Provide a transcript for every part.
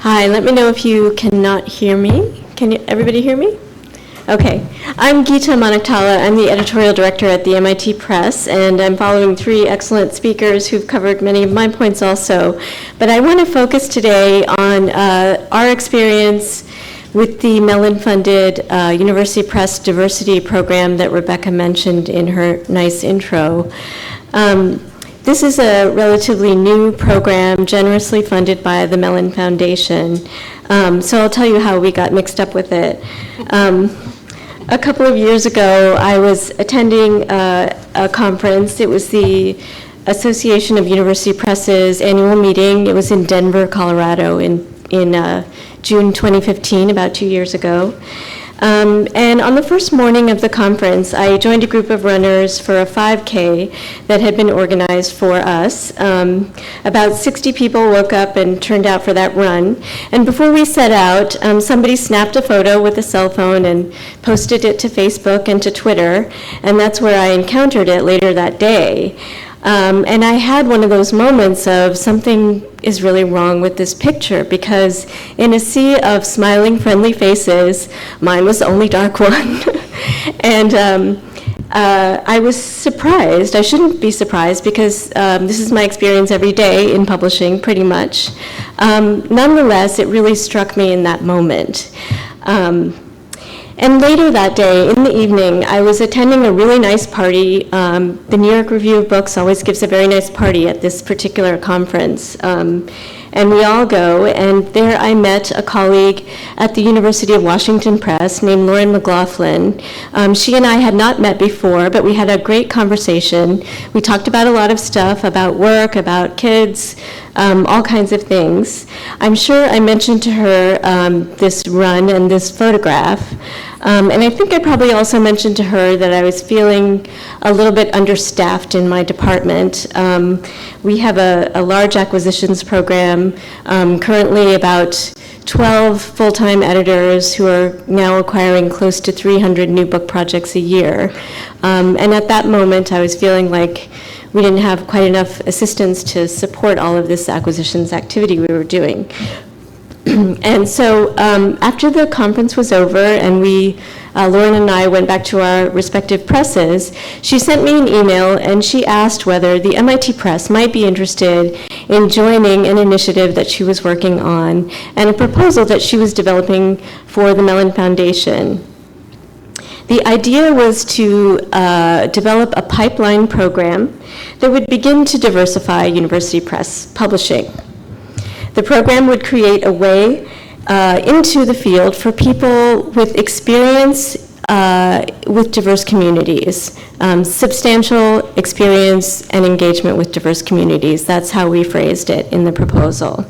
Hi, let me know if you cannot hear me. Can everybody hear me? Okay. I'm Gita Manaktala. I'm the editorial director at the MIT Press, and I'm following three excellent speakers who've covered many of my points also. But I want to focus today on our experience with the Mellon-funded University Press Diversity Program that Rebecca mentioned in her nice intro. This is a relatively new program generously funded by the Mellon Foundation. So I'll tell you how we got mixed up with it. A couple of years ago, I was attending a conference. It was the Association of University Presses annual meeting. It was in Denver, Colorado in June 2015, about 2 years ago. And on the first morning of the conference, I joined a group of runners for a 5K that had been organized for us. About 60 people woke up and turned out for that run. And before we set out, somebody snapped a photo with a cell phone and posted it to Facebook and to Twitter. And that's where I encountered it later that day. And I had one of those moments of something is really wrong with this picture, because in a sea of smiling, friendly faces, mine was the only dark one. And I was surprised. I shouldn't be surprised, because this is my experience every day in publishing, pretty much. Nonetheless, it really struck me in that moment. And later that day, in the evening, I was attending a really nice party. The New York Review of Books always gives a very nice party at this particular conference. And we all go, and there I met a colleague at the University of Washington Press named Lauren McLaughlin. She and I had not met before, but we had a great conversation. We talked about a lot of stuff, about work, about kids, all kinds of things. I'm sure I mentioned to her this run and this photograph. And I think I probably also mentioned to her that I was feeling a little bit understaffed in my department. We have a large acquisitions program, currently about 12 full-time editors who are now acquiring close to 300 new book projects a year. And at that moment, I was feeling like we didn't have quite enough assistants to support all of this acquisitions activity we were doing. And so after the conference was over and Lauren and I went back to our respective presses, she sent me an email and she asked whether the MIT Press might be interested in joining an initiative that she was working on and a proposal that she was developing for the Mellon Foundation. The idea was to develop a pipeline program that would begin to diversify university press publishing. The program would create a way into the field for people with experience with diverse communities, substantial experience and engagement with diverse communities. That's how we phrased it in the proposal.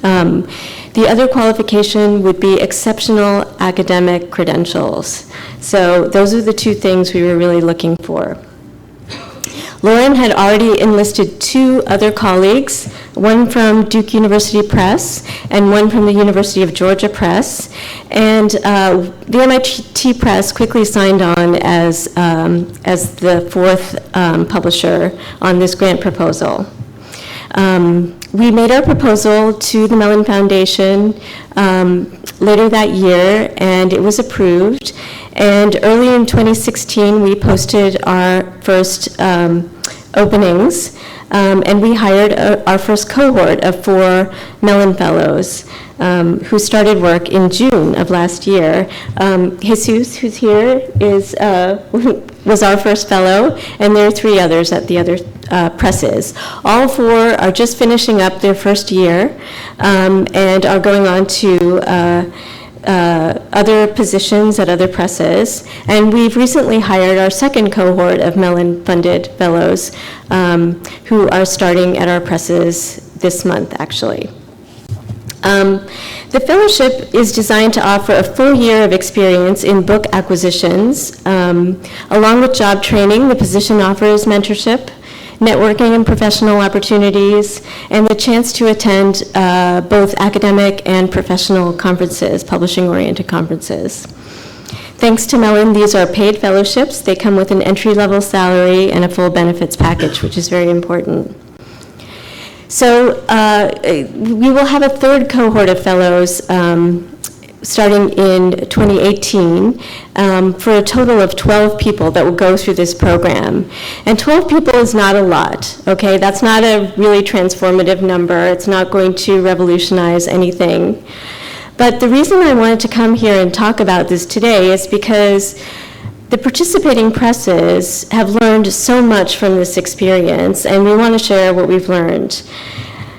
The other qualification would be exceptional academic credentials. So those are the two things we were really looking for. Lauren had already enlisted two other colleagues, one from Duke University Press and one from the University of Georgia Press. And the MIT Press quickly signed on as the fourth publisher on this grant proposal. We made our proposal to the Mellon Foundation later that year, and it was approved. And early in 2016, we posted our first openings, and we hired our first cohort of 4 Mellon Fellows who started work in June of last year. Jesus, who's here, was our first fellow, and there are 3 others at the other presses. All 4 are just finishing up their first year and are going on to other positions at other presses. And we've recently hired our second cohort of Mellon-funded fellows who are starting at our presses this month, actually. The fellowship is designed to offer a full year of experience in book acquisitions. Along with job training, the position offers mentorship, networking and professional opportunities, and the chance to attend both academic and professional conferences, publishing-oriented conferences. Thanks to Mellon, these are paid fellowships. They come with an entry-level salary and a full benefits package, which is very important. So we will have a third cohort of fellows starting in 2018 for a total of 12 people that will go through this program. And 12 people is not a lot, okay? That's not a really transformative number. It's not going to revolutionize anything. But the reason I wanted to come here and talk about this today is because the participating presses have learned so much from this experience, and we want to share what we've learned.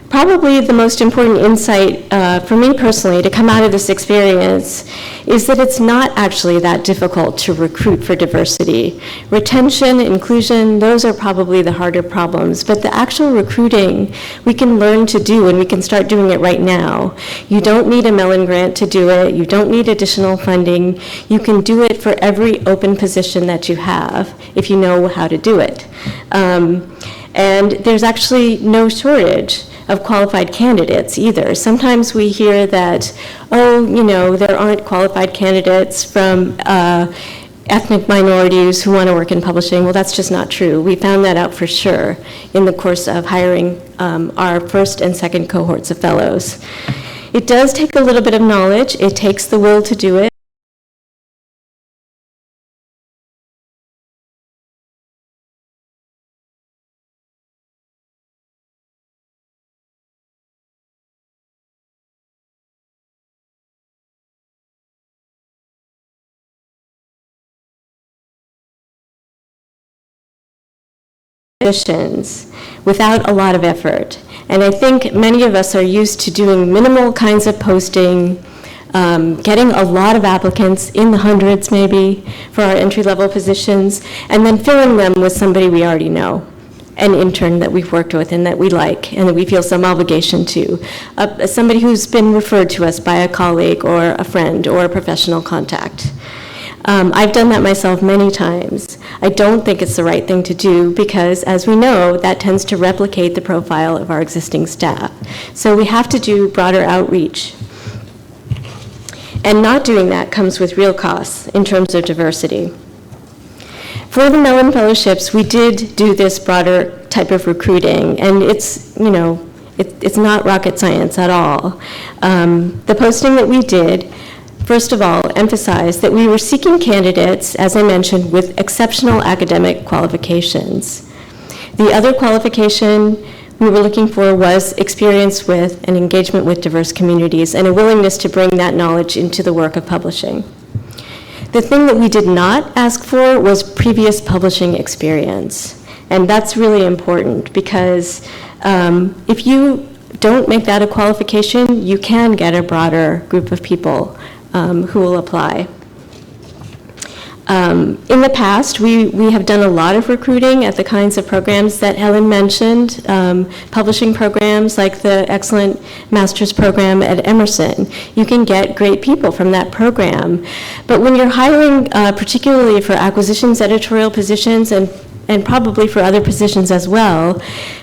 Probably the most important insight for me personally to come out of this experience is that it's not actually that difficult to recruit for diversity. Retention, inclusion, those are probably the harder problems, but the actual recruiting we can learn to do, and we can start doing it right now. You don't need a Mellon grant to do it. You don't need additional funding. You can do it for every open position that you have if you know how to do it. And there's actually no shortage of qualified candidates either. Sometimes we hear that, oh, you know, there aren't qualified candidates from ethnic minorities who want to work in publishing. Well, that's just not true. We found that out for sure in the course of hiring our first and second cohorts of fellows. It does take a little bit of knowledge. It takes the will to do it. Without a lot of effort. And I think many of us are used to doing minimal kinds of posting, getting a lot of applicants, in the hundreds maybe, for our entry-level positions, and then filling them with somebody we already know, an intern that we've worked with and that we like and that we feel some obligation to, somebody who's been referred to us by a colleague or a friend or a professional contact. I've done that myself many times. I don't think it's the right thing to do because, as we know, that tends to replicate the profile of our existing staff. So we have to do broader outreach. And not doing that comes with real costs in terms of diversity. For the Mellon Fellowships, we did do this broader type of recruiting, and it's, you know, it's not rocket science at all. The posting that we did, first of all, emphasized that we were seeking candidates, as I mentioned, with exceptional academic qualifications. The other qualification we were looking for was experience with and engagement with diverse communities and a willingness to bring that knowledge into the work of publishing. The thing that we did not ask for was previous publishing experience. And that's really important because if you don't make that a qualification, you can get a broader group of people who will apply. In the past, we have done a lot of recruiting at the kinds of programs that Helen mentioned, publishing programs like the excellent master's program at Emerson. You can get great people from that program. But when you're hiring, particularly for acquisitions editorial positions and probably for other positions as well,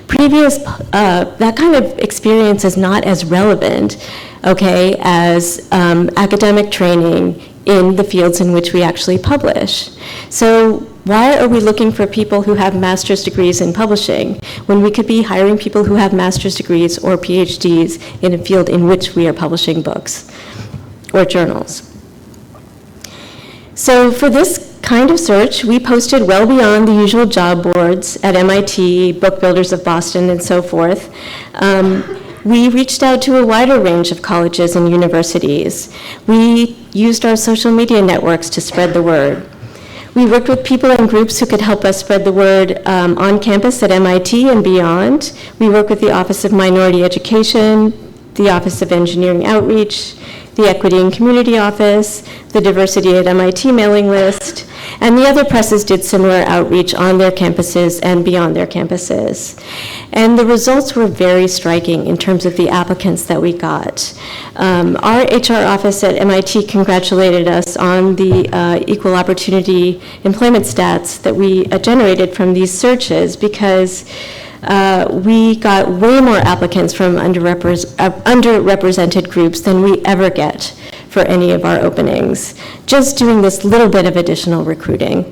that kind of experience is not as relevant, okay, as academic training in the fields in which we actually publish. So why are we looking for people who have master's degrees in publishing when we could be hiring people who have master's degrees or PhDs in a field in which we are publishing books or journals? So for this kind of search, we posted well beyond the usual job boards at MIT, Book Builders of Boston, and so forth. We reached out to a wider range of colleges and universities. We used our social media networks to spread the word. We worked with people and groups who could help us spread the word on campus at MIT and beyond. We worked with the Office of Minority Education, the Office of Engineering Outreach, the Equity and Community Office, the Diversity at MIT mailing list, and the other presses did similar outreach on their campuses and beyond their campuses. And the results were very striking in terms of the applicants that we got. Our HR office at MIT congratulated us on the equal opportunity employment stats that we generated from these searches because we got way more applicants from underrepresented groups than we ever get for any of our openings, just doing this little bit of additional recruiting.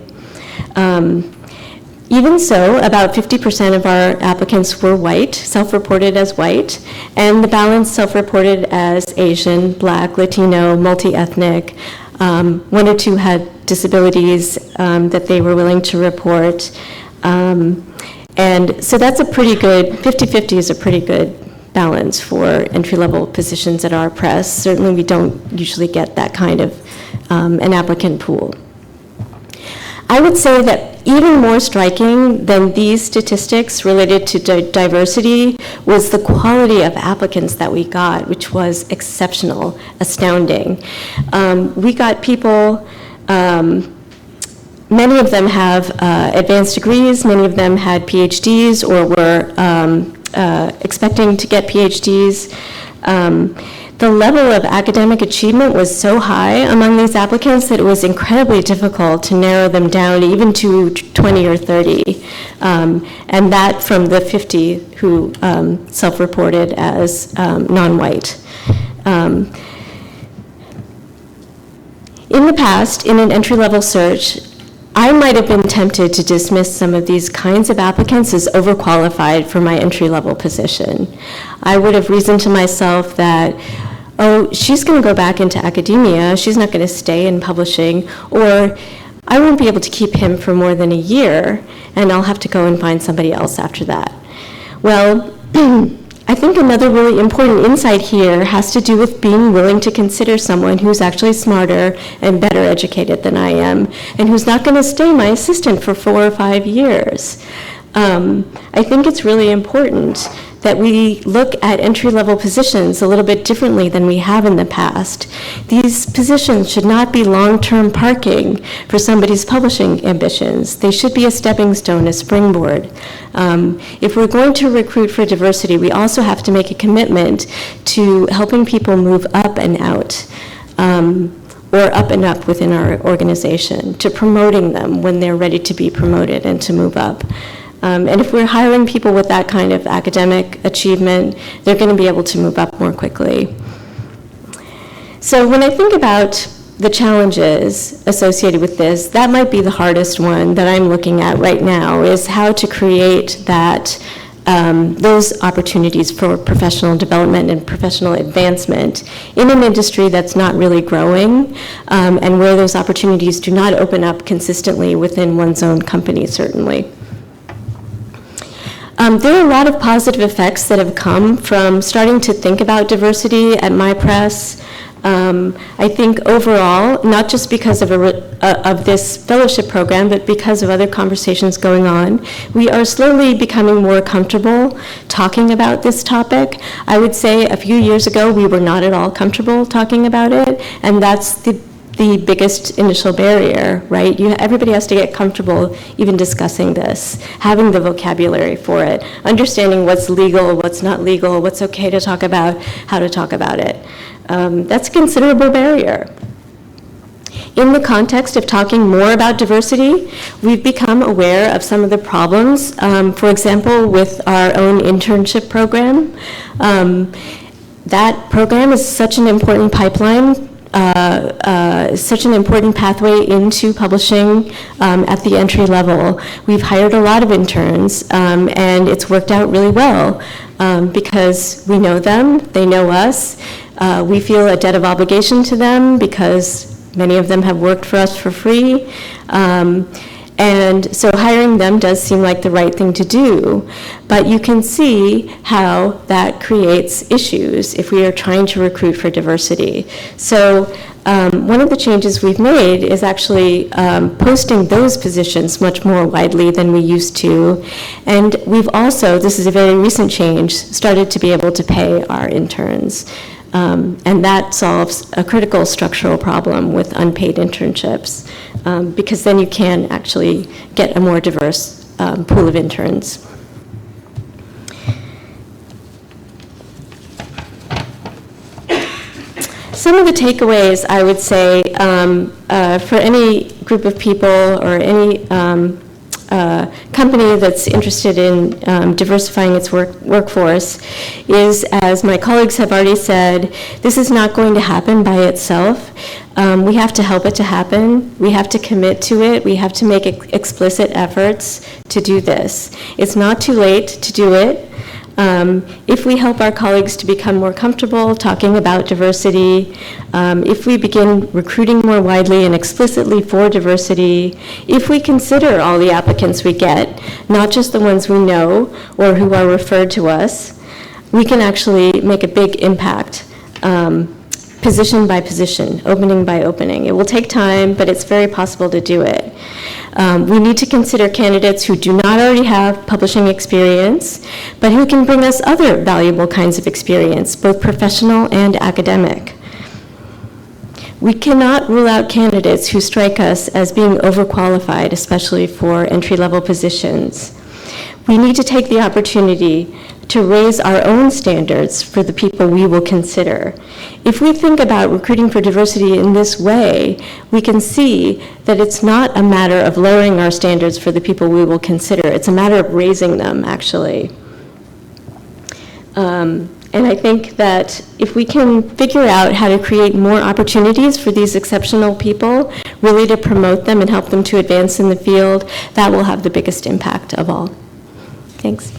Even so, about 50% of our applicants were white, self-reported as white, and the balance self-reported as Asian, Black, Latino, multi-ethnic. One or two had disabilities that they were willing to report. And so that's a pretty good, 50-50 is a pretty good balance for entry-level positions at our press. Certainly we don't usually get that kind of an applicant pool. I would say that even more striking than these statistics related to diversity was the quality of applicants that we got, which was exceptional, astounding. We got people, many of them have advanced degrees, many of them had PhDs or were expecting to get PhDs. The level of academic achievement was so high among these applicants that it was incredibly difficult to narrow them down even to 20 or 30, and that from the 50 who self-reported as non-white. In the past, in an entry-level search, I might have been tempted to dismiss some of these kinds of applicants as overqualified for my entry-level position. I would have reasoned to myself that, oh, she's going to go back into academia, she's not going to stay in publishing, or I won't be able to keep him for more than a year, and I'll have to go and find somebody else after that. Well, I think another really important insight here has to do with being willing to consider someone who's actually smarter and better educated than I am, and who's not going to stay my assistant for 4 or 5 years. I think it's really important that we look at entry-level positions a little bit differently than we have in the past. These positions should not be long-term parking for somebody's publishing ambitions. They should be a stepping stone, a springboard. If we're going to recruit for diversity, we also have to make a commitment to helping people move up and out, or up and up within our organization, to promoting them when they're ready to be promoted and to move up. And if we're hiring people with that kind of academic achievement, they're going to be able to move up more quickly. So when I think about the challenges associated with this, that might be the hardest one that I'm looking at right now, is how to create that, those opportunities for professional development and professional advancement in an industry that's not really growing, and where those opportunities do not open up consistently within one's own company, certainly. There are a lot of positive effects that have come from starting to think about diversity at my press. I think overall, not just because of this fellowship program, but because of other conversations going on, we are slowly becoming more comfortable talking about this topic. I would say a few years ago, we were not at all comfortable talking about it, and that's the biggest initial barrier, right? Everybody has to get comfortable even discussing this, having the vocabulary for it, understanding what's legal, what's not legal, what's okay to talk about, how to talk about it. That's a considerable barrier. In the context of talking more about diversity, we've become aware of some of the problems, for example, with our own internship program. That program is such an important pipeline, such an important pathway into publishing at the entry level. We've hired a lot of interns, and it's worked out really well because we know them, they know us. We feel a debt of obligation to them because many of them have worked for us for free. And so hiring them does seem like the right thing to do, but you can see how that creates issues if we are trying to recruit for diversity. So one of the changes we've made is actually posting those positions much more widely than we used to. And we've also, this is a very recent change, started to be able to pay our interns. And that solves a critical structural problem with unpaid internships, because then you can actually get a more diverse pool of interns. Some of the takeaways, I would say, for any group of people or any company that's interested in diversifying its workforce is, as my colleagues have already said, this is not going to happen by itself. We have to help it to happen. We have to commit to it. We have to make explicit efforts to do this. It's not too late to do it. If we help our colleagues to become more comfortable talking about diversity, if we begin recruiting more widely and explicitly for diversity, if we consider all the applicants we get, not just the ones we know or who are referred to us, we can actually make a big impact, position by position, opening by opening. It will take time, but it's very possible to do it. We need to consider candidates who do not already have publishing experience, but who can bring us other valuable kinds of experience, both professional and academic. We cannot rule out candidates who strike us as being overqualified, especially for entry-level positions. We need to take the opportunity to raise our own standards for the people we will consider. If we think about recruiting for diversity in this way, we can see that it's not a matter of lowering our standards for the people we will consider. It's a matter of raising them, actually. And I think that if we can figure out how to create more opportunities for these exceptional people, really to promote them and help them to advance in the field, that will have the biggest impact of all. Thanks.